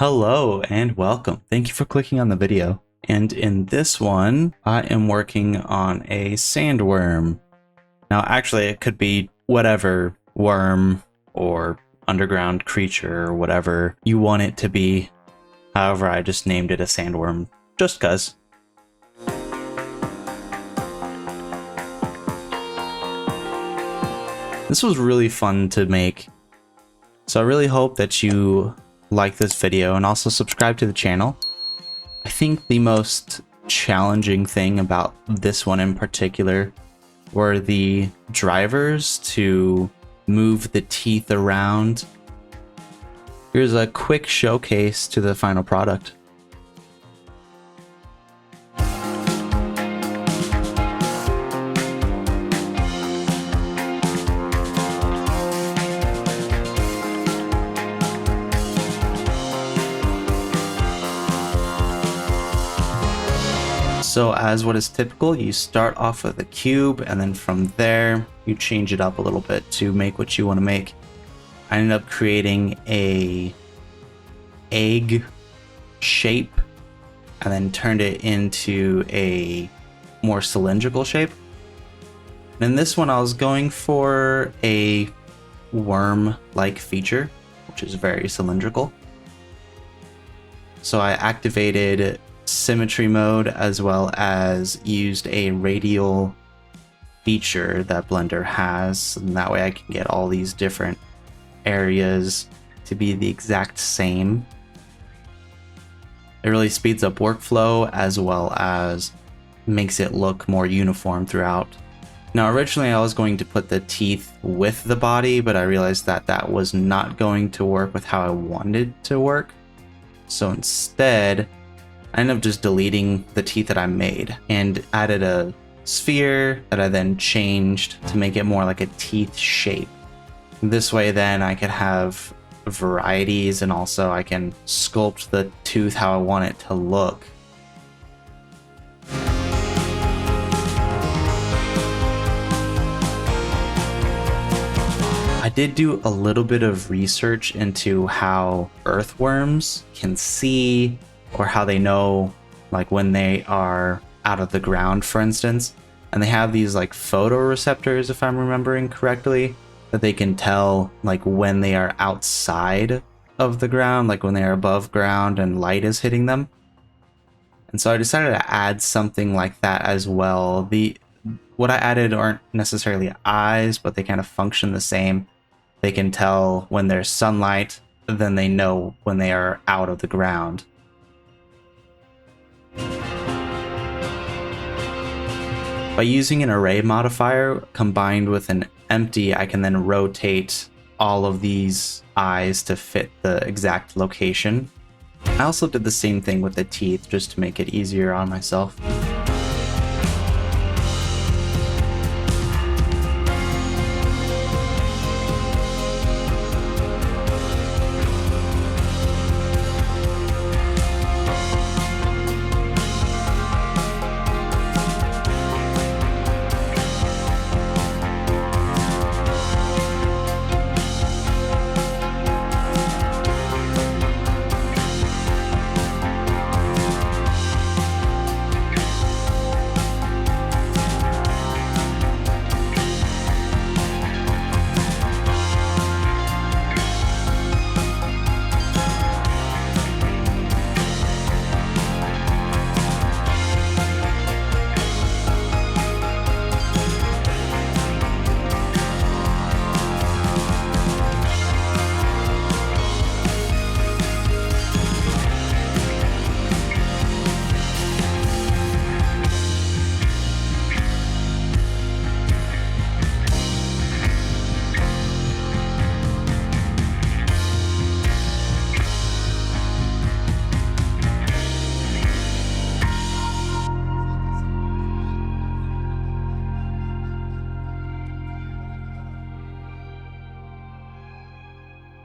Hello and welcome. Thank you for clicking on the video. And in this one, I am working on a sandworm. Now, actually, it could be whatever worm or underground creature or whatever you want it to be. However, I just named it a sandworm just 'cause. This was really fun to make. So I really hope that you like this video and also subscribe to the channel. I think the most challenging thing about this one in particular were the drivers to move the teeth around. Here's a quick showcase to the final product. So as what is typical, you start off with a cube and then from there you change it up a little bit to make what you want to make. I ended up creating a egg shape and then turned it into a more cylindrical shape. And in this one I was going for a worm-like feature, which is very cylindrical. So I activated symmetry mode as well as used a radial feature that Blender has, and that way I can get all these different areas to be the exact same. It really speeds up workflow as well as makes it look more uniform throughout. Now originally I was going to put the teeth with the body, but I realized that that was not going to work with how I wanted it to work. So instead I ended up just deleting the teeth that I made and added a sphere that I then changed to make it more like a teeth shape. This way then I could have varieties and also I can sculpt the tooth how I want it to look. I did do a little bit of research into how earthworms can see, or how they know like when they are out of the ground, for instance. And they have these like photoreceptors, if I'm remembering correctly, that they can tell like when they are outside of the ground, like when they are above ground and light is hitting them. And so I decided to add something like that as well. What I added aren't necessarily eyes, but they kind of function the same. They can tell when there's sunlight, then they know when they are out of the ground. By using an array modifier combined with an empty, I can then rotate all of these eyes to fit the exact location. I also did the same thing with the teeth just to make it easier on myself.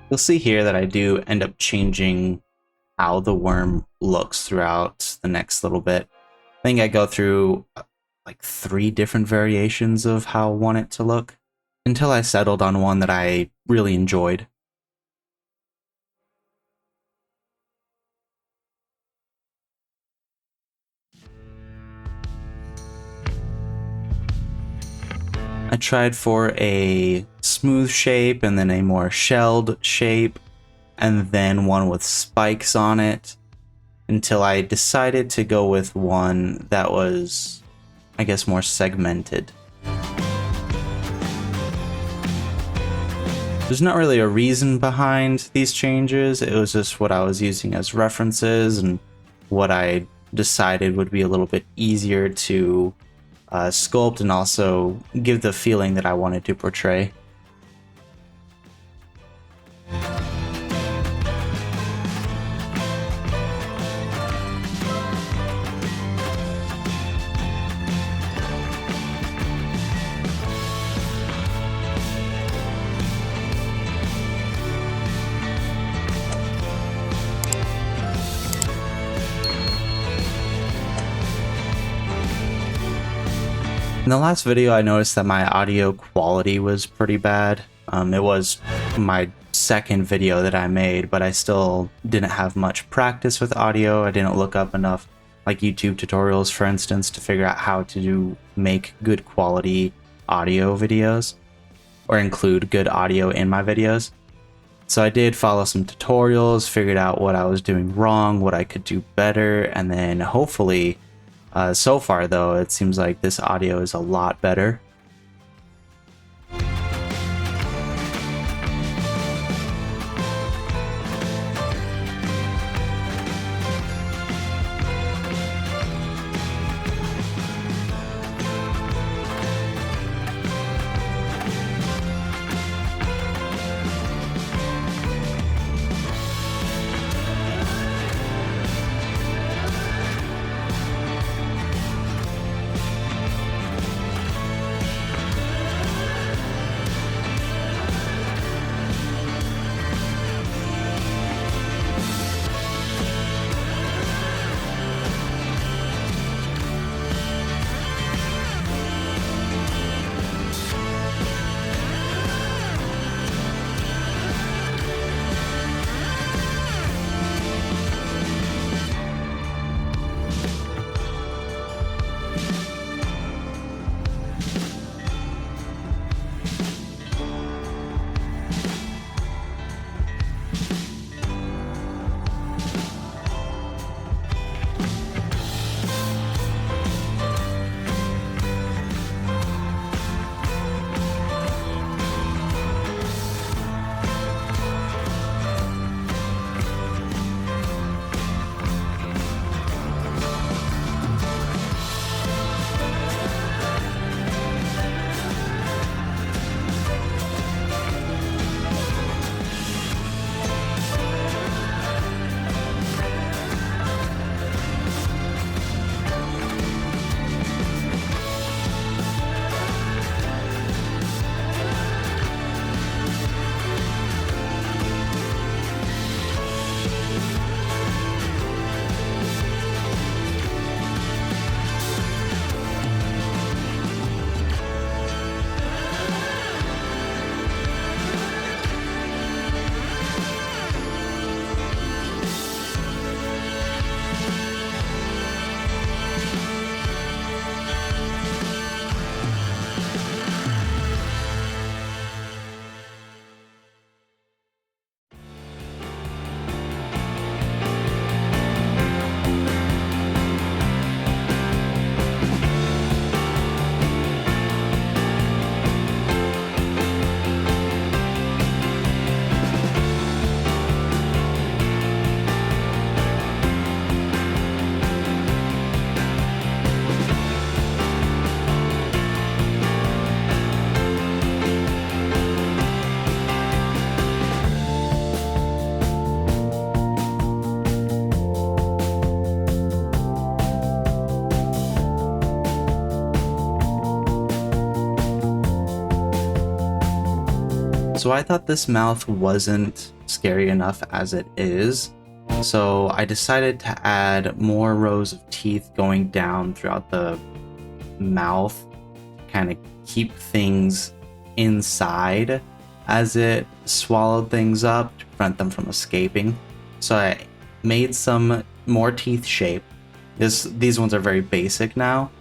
You'll see here that I do end up changing how the worm looks throughout the next little bit. I think I go through like 3 different variations of how I want it to look until I settled on one that I really enjoyed. I tried for a smooth shape and then a more shelled shape and then one with spikes on it until I decided to go with one that was, I guess, more segmented. There's not really a reason behind these changes, it was just what I was using as references and what I decided would be a little bit easier to sculpt and also give the feeling that I wanted to portray. In the last video, I noticed that my audio quality was pretty bad. It was my second video that I made, but I still didn't have much practice with audio. I didn't look up enough, like YouTube tutorials, for instance, to figure out how to make good quality audio videos or include good audio in my videos. So I did follow some tutorials, figured out what I was doing wrong, what I could do better, and then hopefully so far, though, it seems like this audio is a lot better. So I thought this mouth wasn't scary enough as it is, so I decided to add more rows of teeth going down throughout the mouth, kind of keep things inside as it swallowed things up to prevent them from escaping. So I made some more teeth shape. These ones are very basic now,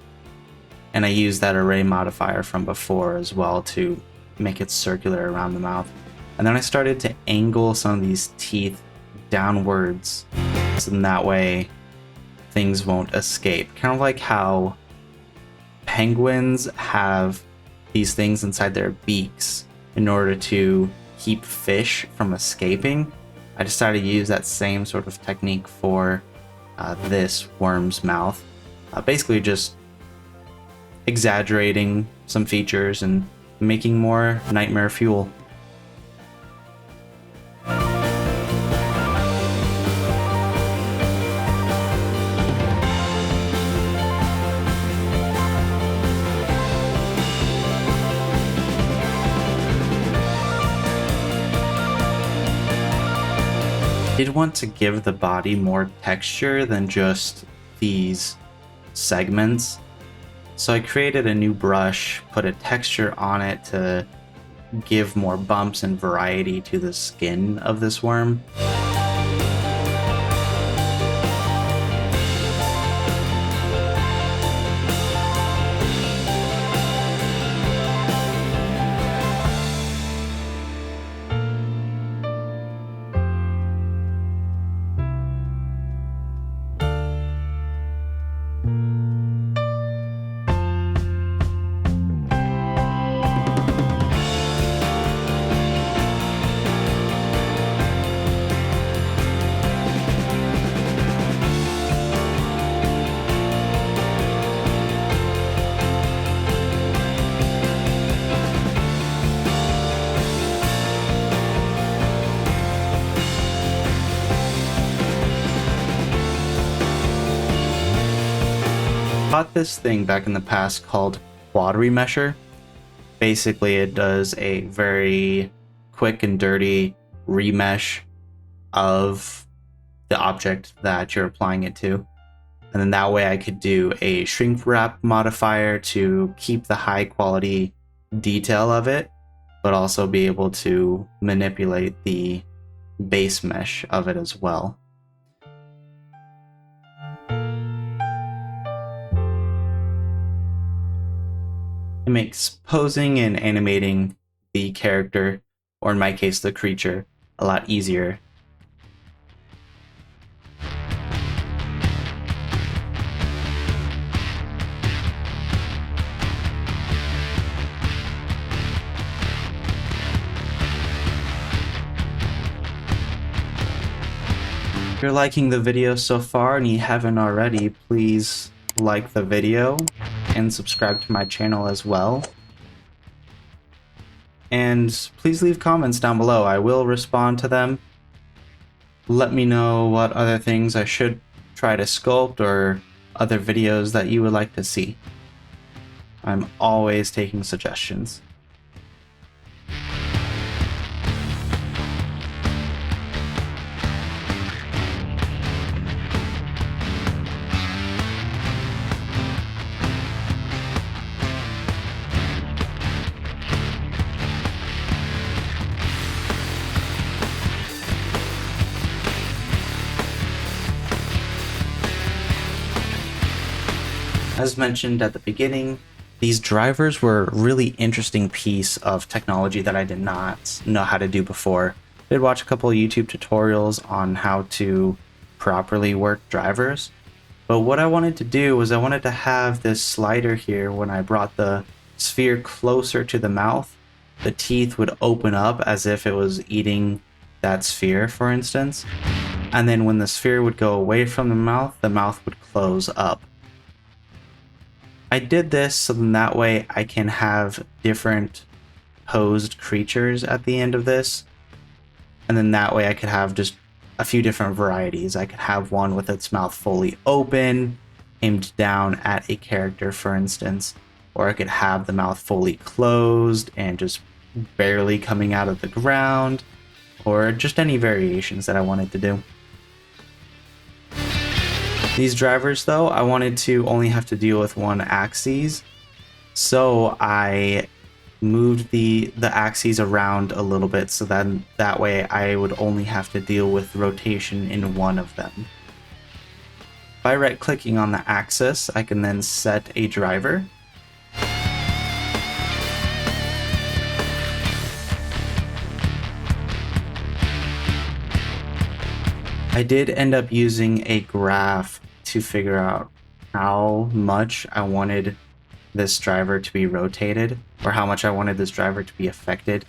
And I used that array modifier from before as well to make it circular around the mouth. And then I started to angle some of these teeth downwards, so in that way things won't escape. Kind of like how penguins have these things inside their beaks in order to keep fish from escaping. I decided to use that same sort of technique for this worm's mouth. Basically just exaggerating some features and making more nightmare fuel. I did want to give the body more texture than just these segments, so I created a new brush, put a texture on it to give more bumps and variety to the skin of this worm. Bought this thing back in the past called Quad Remesher. Basically, it does a very quick and dirty remesh of the object that you're applying it to. And then that way I could do a shrink wrap modifier to keep the high quality detail of it, but also be able to manipulate the base mesh of it as well. It makes posing and animating the character, or in my case the creature, a lot easier. If you're liking the video so far and you haven't already, please like the video and subscribe to my channel as well. And please leave comments down below. I will respond to them. Let me know what other things I should try to sculpt or other videos that you would like to see. I'm always taking suggestions. As mentioned at the beginning, these drivers were a really interesting piece of technology that I did not know how to do before. I did watch a couple of YouTube tutorials on how to properly work drivers, but what I wanted to do was I wanted to have this slider here. When I brought the sphere closer to the mouth, the teeth would open up as if it was eating that sphere, for instance, and then when the sphere would go away from the mouth would close up. I did this so then that way I can have different posed creatures at the end of this, and then that way I could have just a few different varieties. I could have one with its mouth fully open, aimed down at a character, for instance, or I could have the mouth fully closed and just barely coming out of the ground, or just any variations that I wanted to do. These drivers, though, I wanted to only have to deal with one axis, so I moved the axes around a little bit so that way I would only have to deal with rotation in one of them. By right-clicking on the axis, I can then set a driver, I did end up using a graph to figure out how much I wanted this driver to be rotated, or how much I wanted this driver to be affected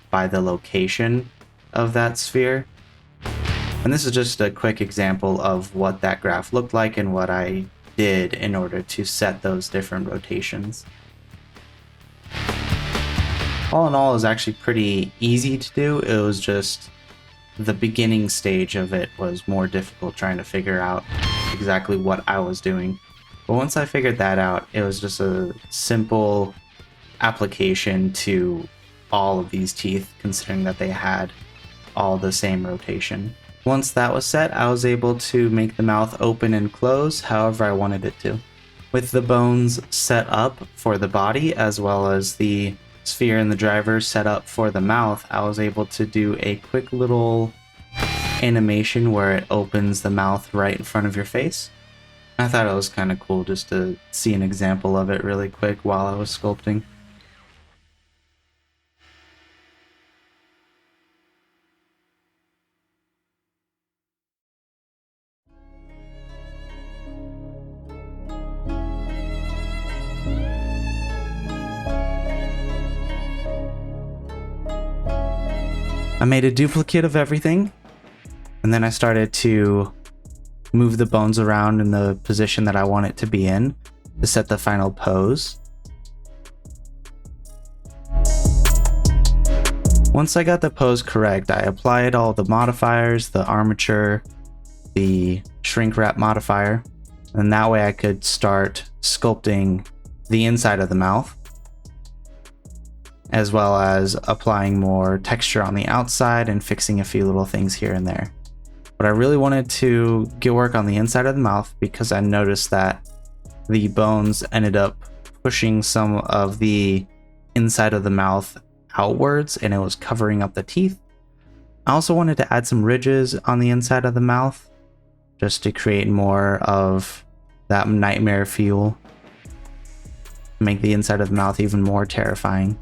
by the location of that sphere. And this is just a quick example of what that graph looked like and what I did in order to set those different rotations. All in all, it was actually pretty easy to do. It was just the beginning stage of it was more difficult, trying to figure out exactly what I was doing. But once I figured that out, it was just a simple application to all of these teeth, considering that they had all the same rotation. Once that was set, I was able to make the mouth open and close however I wanted it to. With the bones set up for the body, as well as the sphere and the driver set up for the mouth, I was able to do a quick little animation where it opens the mouth right in front of your face. I thought it was kind of cool just to see an example of it really quick while I was sculpting. I made a duplicate of everything, and then I started to move the bones around in the position that I want it to be in to set the final pose. Once I got the pose correct, I applied all the modifiers, the armature, the shrink wrap modifier, and that way I could start sculpting the inside of the mouth, as well as applying more texture on the outside and fixing a few little things here and there. But I really wanted to get work on the inside of the mouth because I noticed that the bones ended up pushing some of the inside of the mouth outwards and it was covering up the teeth. I also wanted to add some ridges on the inside of the mouth just to create more of that nightmare feel, make the inside of the mouth even more terrifying.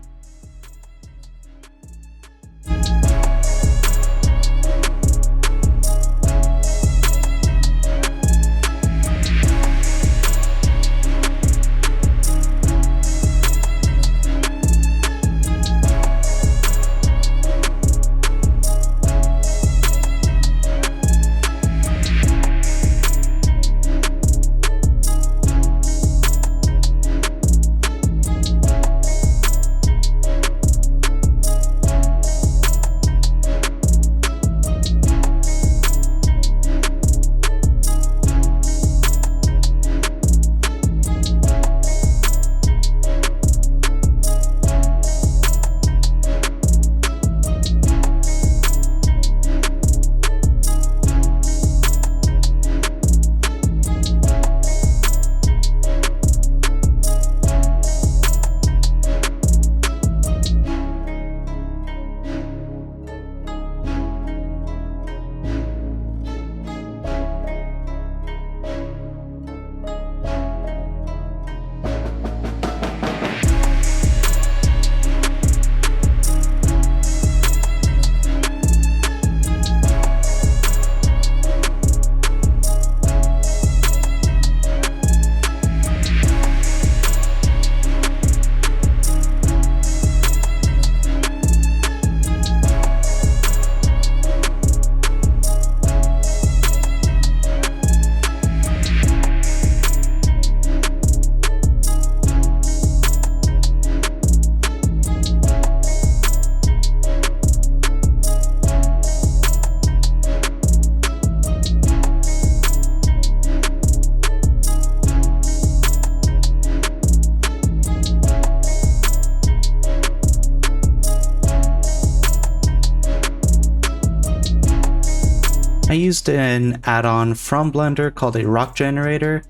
I used an add-on from Blender called a rock generator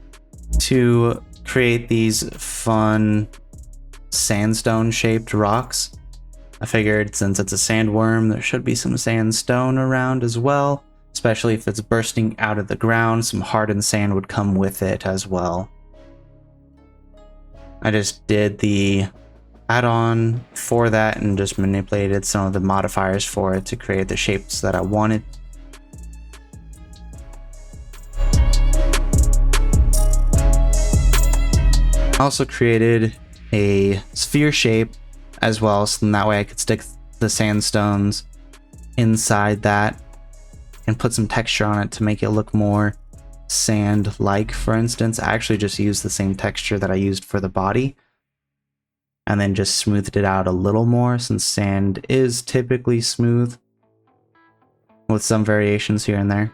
to create these fun sandstone shaped rocks. I figured since it's a sandworm, there should be some sandstone around as well, especially if it's bursting out of the ground. Some hardened sand would come with it as well. I just did the add-on for that and just manipulated some of the modifiers for it to create the shapes that I wanted. I also created a sphere shape as well, so that way I could stick the sandstones inside that and put some texture on it to make it look more sand-like. For instance, I actually just used the same texture that I used for the body and then just smoothed it out a little more, since sand is typically smooth with some variations here and there.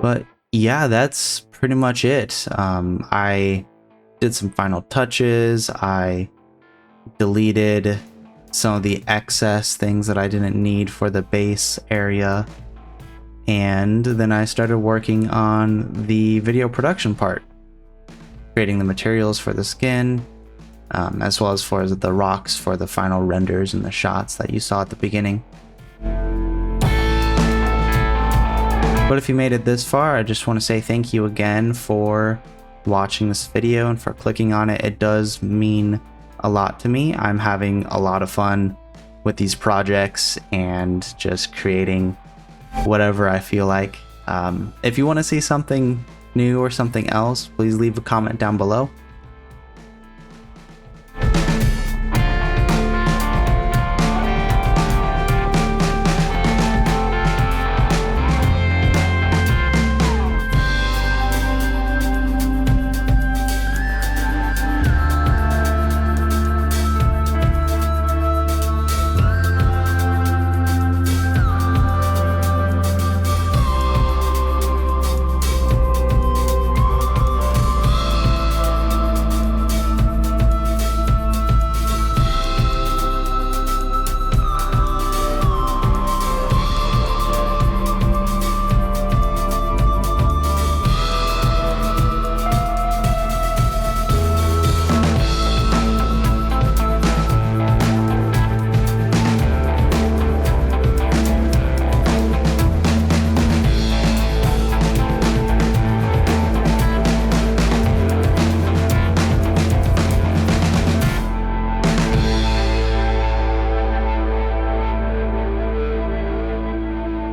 But yeah, that's pretty much it. I did some final touches. I deleted some of the excess things that I didn't need for the base area, and then I started working on the video production part, creating the materials for the skin, as well as for the rocks for the final renders and the shots that you saw at the beginning. But if you made it this far, I just want to say thank you again for watching this video and for clicking on it. It does mean a lot to me. I'm having a lot of fun with these projects and just creating whatever I feel like. If you want to see something new or something else, please leave a comment down below.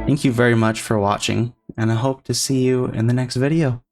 Thank you very much for watching, and I hope to see you in the next video.